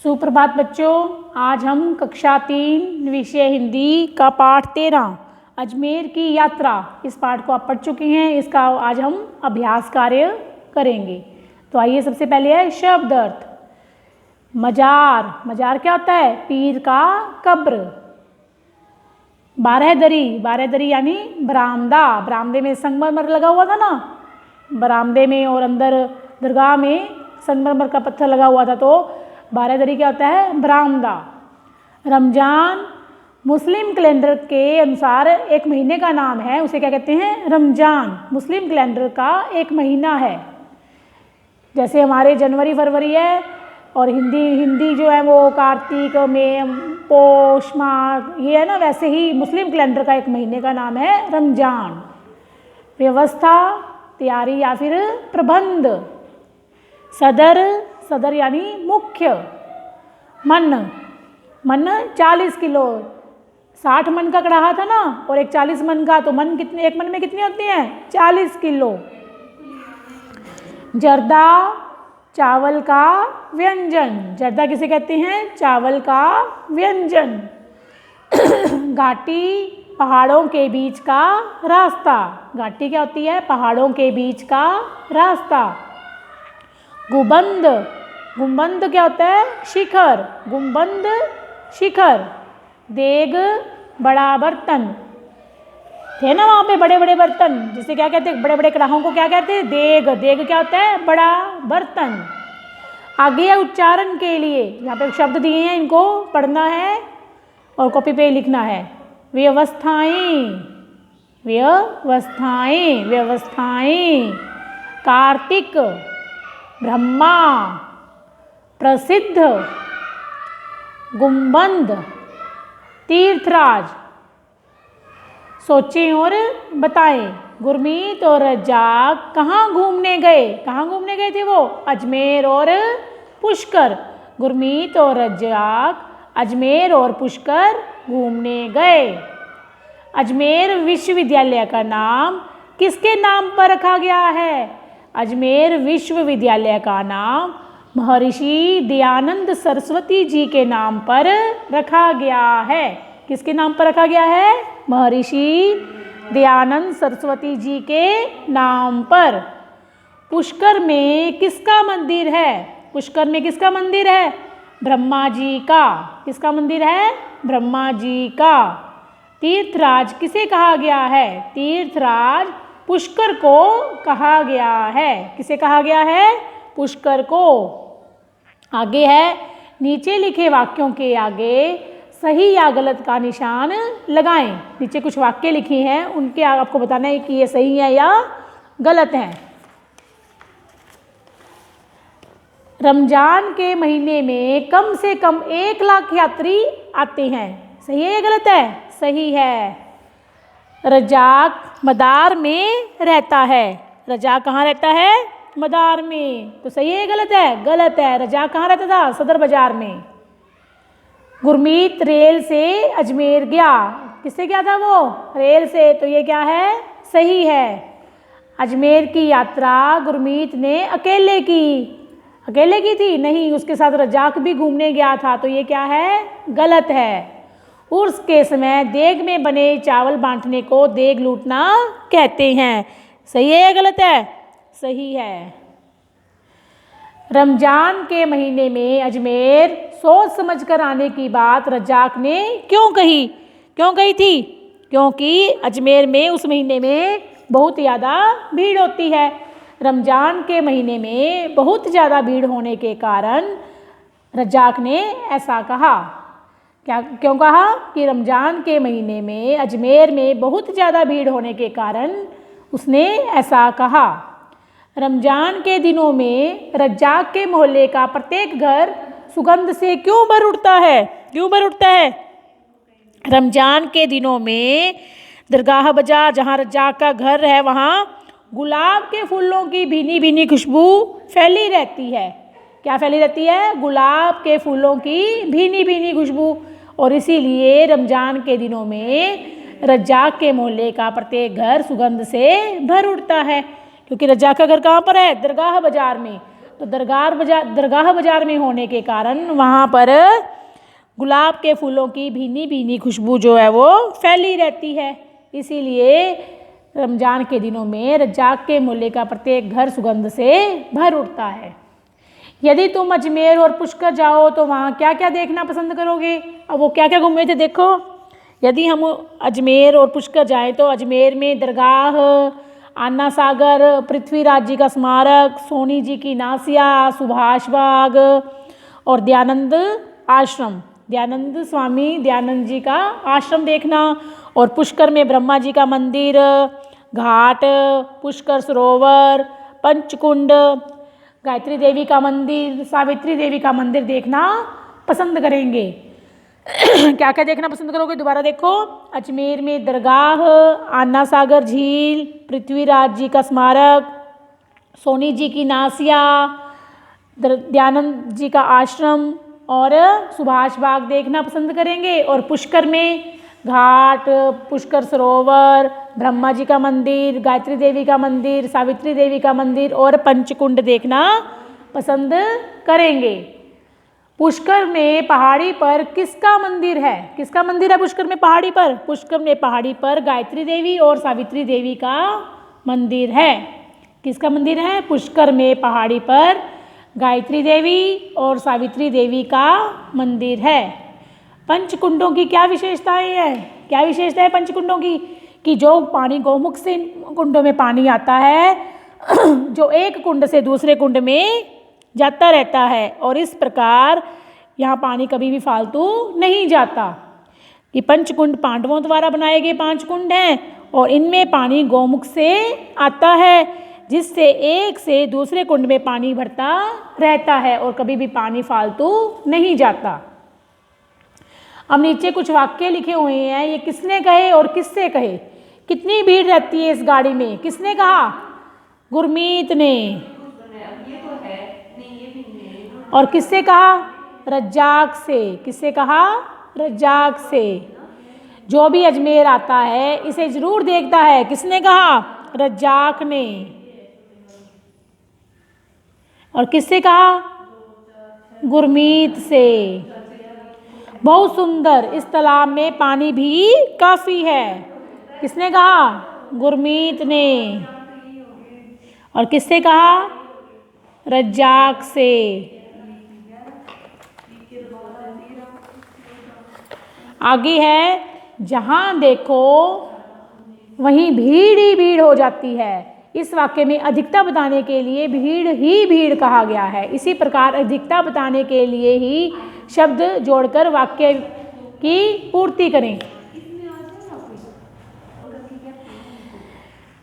सुप्रभात बच्चों, आज हम कक्षा 3 विषय हिंदी का पाठ 13 अजमेर की यात्रा, इस पाठ को आप पढ़ चुके हैं। इसका आज हम अभ्यास कार्य करेंगे। तो आइए, सबसे पहले है शब्द अर्थ। मजार, मजार क्या होता है? पीर का कब्र। बारहदरी, बारहदरी यानी बरामदा। बरामदे में संगमरमर लगा हुआ था ना, बरामदे में और अंदर दरगाह में संगमरमर का पत्थर लगा हुआ था, तो बारहदरी क्या होता है? बरामदा। रमजान मुस्लिम कैलेंडर के अनुसार एक महीने का नाम है, उसे क्या कहते हैं? रमजान। मुस्लिम कैलेंडर का एक महीना है। जैसे हमारे जनवरी फरवरी है, और हिंदी जो है वो कार्तिक में पौष माह ये है ना, वैसे ही मुस्लिम कैलेंडर का एक महीने का नाम है रमजान। व्यवस्था, तैयारी या फिर प्रबंध। सदर, सदर यानी मुख्य। मन, मन 40 किलो। 60 मन का कड़ाहा था ना, और एक 40 मन का, तो मन कितने, एक मन में कितनी होती हैं? 40 किलो। जर्दा, चावल का व्यंजन। जर्दा किसे कहते हैं? चावल का व्यंजन। घाटी, पहाड़ों के बीच का रास्ता। घाटी क्या होती है? पहाड़ों के बीच का रास्ता। गुंबद, गुंबद क्या होता है? शिखर। गुंबद शिखर। देग, बड़ा बर्तन। थे ना वहाँ पे बड़े बड़े बर्तन, जिसे क्या कहते हैं? बड़े बड़े कड़ाहों को क्या कहते हैं? देग। देग क्या होता है? बड़ा बर्तन। आगे है उच्चारण के लिए, यहाँ पे शब्द दिए हैं, इनको पढ़ना है और कॉपी पे लिखना है। व्यवस्थाएं, व्यवस्थाएं, व्यवस्थाएं। कार्तिक, ब्रह्मा, प्रसिद्ध, गुंबद, तीर्थराज। सोचें और बताएं। गुरमीत और रज्जाक कहाँ घूमने गए? कहाँ घूमने गए थे वो? अजमेर और पुष्कर। गुरमीत और रज्जाक अजमेर और पुष्कर घूमने गए। अजमेर विश्वविद्यालय का नाम किसके नाम पर रखा गया है? अजमेर विश्वविद्यालय का नाम महर्षि दयानंद सरस्वती जी के नाम पर रखा गया है। किसके नाम पर रखा गया है? महर्षि दयानंद सरस्वती जी के नाम पर। पुष्कर में किसका मंदिर है? पुष्कर में किसका मंदिर है? ब्रह्मा जी का। किसका मंदिर है? ब्रह्मा जी का। तीर्थराज किसे कहा गया है? तीर्थराज पुष्कर को कहा गया है। किसे कहा गया है? पुष्कर को। आगे है, नीचे लिखे वाक्यों के आगे सही या गलत का निशान लगाएं। नीचे कुछ वाक्य लिखे हैं, उनके आपको बताना है कि ये सही है या गलत है। रमजान के महीने में कम से कम 1 लाख यात्री आते हैं। सही है या गलत है? सही है। रज्जाक मदार में रहता है। रज्जाक कहाँ रहता है? मदार में। तो सही है या गलत है? गलत है। रज्जाक कहाँ रहता था? सदर बाजार में। गुरमीत रेल से अजमेर गया। किससे गया था वो? रेल से। तो ये क्या है? सही है। अजमेर की यात्रा गुरमीत ने अकेले की। अकेले की थी? नहीं, उसके साथ रज्जाक भी घूमने गया था। तो ये क्या है? गलत है। उर्स के समय देग में बने चावल बांटने को देग लूटना कहते हैं। सही है या गलत है? सही है। रमजान के महीने में अजमेर सोच समझ कर आने की बात रज्जाक ने क्यों कही? क्यों कही थी? क्योंकि अजमेर में उस महीने में बहुत ज़्यादा भीड़ होती है। रमजान के महीने में बहुत ज़्यादा भीड़ होने के कारण रज्जाक ने ऐसा कहा। क्या, क्यों कहा? कि रमजान के महीने में अजमेर में बहुत ज़्यादा भीड़ होने के कारण उसने ऐसा कहा। रमजान के दिनों में रज्जाक के मोहल्ले का प्रत्येक घर सुगंध से क्यों भर उठता है? क्यों भर उठता है? रमजान के दिनों में दरगाह बाजार, जहाँ रज्जाक का घर है, वहाँ गुलाब के फूलों की भीनी भीनी खुशबू फैली रहती है। क्या फैली रहती है? गुलाब के फूलों की भीनी भीनी खुशबू। और इसीलिए रमजान के दिनों में रज्जाक के मोहल्ले का प्रत्येक घर सुगंध से भर उठता है। क्योंकि रज्जाक का घर कहाँ पर है? दरगाह बाजार में। तो दरगाह बाजार में होने के कारण वहाँ पर गुलाब के फूलों की भीनी भीनी खुशबू जो है वो फैली रहती है। इसीलिए रमज़ान के दिनों में रज्जाक के मूल्य का प्रत्येक घर सुगंध से भर उठता है। यदि तुम अजमेर और पुष्कर जाओ तो वहाँ क्या क्या देखना पसंद करोगे? अब वो क्या क्या घूमे थे देखो। यदि हम अजमेर और पुष्कर जाएं तो अजमेर में दरगाह, अन्ना सागर, पृथ्वीराज जी का स्मारक, सोनी जी की नासिया, सुभाष बाग और दयानंद आश्रम, दयानंद स्वामी दयानंद जी का आश्रम देखना। और पुष्कर में ब्रह्मा जी का मंदिर, घाट, पुष्कर सरोवर, पंचकुंड, गायत्री देवी का मंदिर, सावित्री देवी का मंदिर देखना पसंद करेंगे। क्या क्या देखना पसंद करोगे? दोबारा देखो। अजमेर में दरगाह, अन्ना सागर झील, पृथ्वीराज जी का स्मारक, सोनी जी की नासिया, दयानंद जी का आश्रम और सुभाष बाग देखना पसंद करेंगे। और पुष्कर में घाट, पुष्कर सरोवर, ब्रह्मा जी का मंदिर, गायत्री देवी का मंदिर, सावित्री देवी का मंदिर और पंचकुंड देखना पसंद करेंगे। पुष्कर में पहाड़ी पर किसका मंदिर है? किसका मंदिर है पुष्कर में पहाड़ी पर? पुष्कर में पहाड़ी पर गायत्री देवी और सावित्री देवी का मंदिर है। किसका मंदिर है? पुष्कर में पहाड़ी पर गायत्री देवी और सावित्री देवी का मंदिर है। पंचकुंडों की क्या विशेषताएं हैं? क्या विशेषता है पंचकुंडों की? कि जो पानी गौमुख से कुंडों में पानी आता है जो एक कुंड से दूसरे कुंड में जाता रहता है और इस प्रकार यहाँ पानी कभी भी फालतू नहीं जाता। ये पंचकुंड पांडवों द्वारा बनाए गए 5 कुंड हैं और इनमें पानी गौमुख से आता है जिससे एक से दूसरे कुंड में पानी भरता रहता है और कभी भी पानी फालतू नहीं जाता। अब नीचे कुछ वाक्य लिखे हुए हैं, ये किसने कहे और किससे कहे? कितनी भीड़ रहती है इस गाड़ी में? किसने कहा? गुरमीत ने। और किससे कहा? रज्जाक से। किससे कहा? रज्जाक से। जो भी अजमेर आता है इसे जरूर देखता है। किसने कहा? रज्जाक ने। और किससे कहा? गुरमीत से। बहुत सुंदर, इस तालाब में पानी भी काफ़ी है। किसने कहा? गुरमीत ने। और किससे कहा? रज्जाक से। आगे है, जहाँ देखो वहीं भीड़ ही भीड़ हो जाती है। इस वाक्य में अधिकता बताने के लिए भीड़ ही भीड़ कहा गया है। इसी प्रकार अधिकता बताने के लिए ही शब्द जोड़कर वाक्य की पूर्ति करें।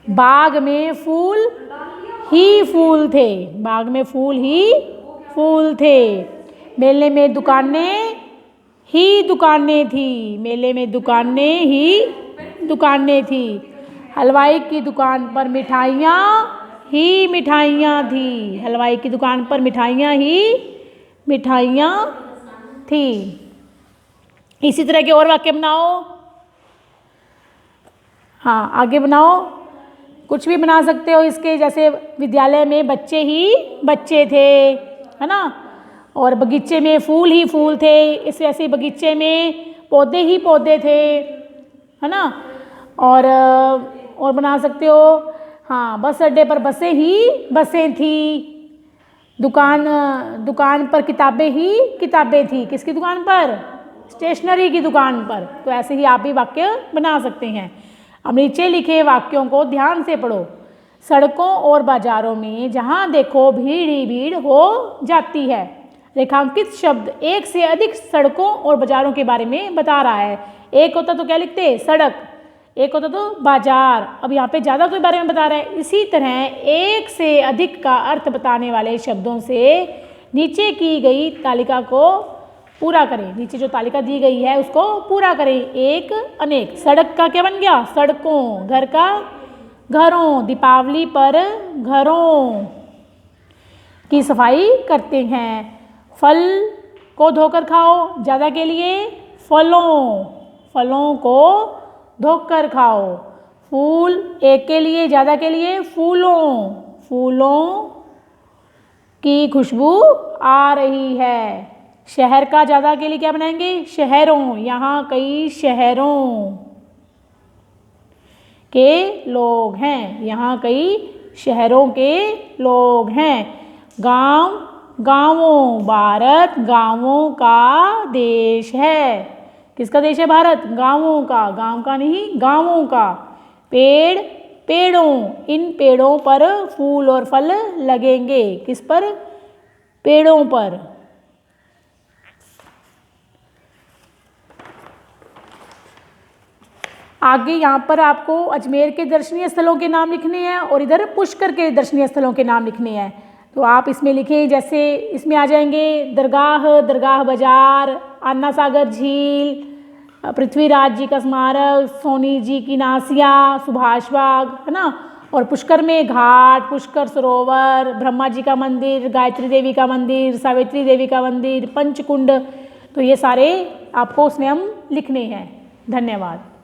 बाग में फूल ही फूल थे। बाग में फूल ही फूल थे। मेले में दुकानें ही दुकानें थी। मेले में दुकानें ही दुकानें थी। हलवाई की दुकान पर मिठाइयाँ ही मिठाइयाँ थी। हलवाई की दुकान पर मिठाइयाँ ही मिठाइयाँ थी। इसी तरह के और वाक्य बनाओ। हाँ, आगे बनाओ। कुछ भी बना सकते हो इसके, जैसे विद्यालय में बच्चे ही बच्चे थे, है ना। और बगीचे में फूल ही फूल थे, इस वैसे बगीचे में पौधे ही पौधे थे, है ना। और बना सकते हो, हाँ, बस अड्डे पर बसें ही बसें थी। दुकान पर किताबें ही किताबें थी। किसकी दुकान पर? स्टेशनरी की दुकान पर। तो ऐसे ही आप भी वाक्य बना सकते हैं। अब नीचे लिखे वाक्यों को ध्यान से पढ़ो। सड़कों और बाजारों में जहाँ देखो भीड़ ही भीड़ हो जाती है। रेखांकित शब्द एक से अधिक सड़कों और बाजारों के बारे में बता रहा है। एक होता तो क्या लिखते? सड़क। एक होता तो बाजार। अब यहाँ पे ज़्यादा के बारे में बता रहा है। इसी तरह एक से अधिक का अर्थ बताने वाले शब्दों से नीचे की गई तालिका को पूरा करें। नीचे जो तालिका दी गई है उसको पूरा करें। एक, अनेक। सड़क का क्या बन गया? सड़कों। घर का घरों। दीपावली पर घरों की सफाई करते हैं। फल को धोकर खाओ, ज़्यादा के लिए फलों को धोकर खाओ। फूल एक के लिए, ज़्यादा के लिए फूलों की खुशबू आ रही है। शहर का ज़्यादा के लिए क्या बनाएंगे? शहरों। यहाँ कई शहरों के लोग हैं। यहाँ कई शहरों के लोग हैं। गांव गांवों। भारत गांवों का देश है। किसका देश है भारत? गांवों का। गांव का नहीं, गांवों का। पेड़ पेड़ों। इन पेड़ों पर फूल और फल लगेंगे। किस पर? पेड़ों पर। आगे यहाँ पर आपको अजमेर के दर्शनीय स्थलों के नाम लिखने हैं और इधर पुष्कर के दर्शनीय स्थलों के नाम लिखने हैं। तो आप इसमें लिखें, जैसे इसमें आ जाएंगे दरगाह, दरगाह बाजार, अन्ना सागर झील, पृथ्वीराज जी का स्मारक, सोनी जी की नासिया, सुभाष बाग, है ना। और पुष्कर में घाट, पुष्कर सरोवर, ब्रह्मा जी का मंदिर, गायत्री देवी का मंदिर, सावित्री देवी का मंदिर, पंचकुंड। तो ये सारे आपको उसमें हम लिखने हैं। धन्यवाद।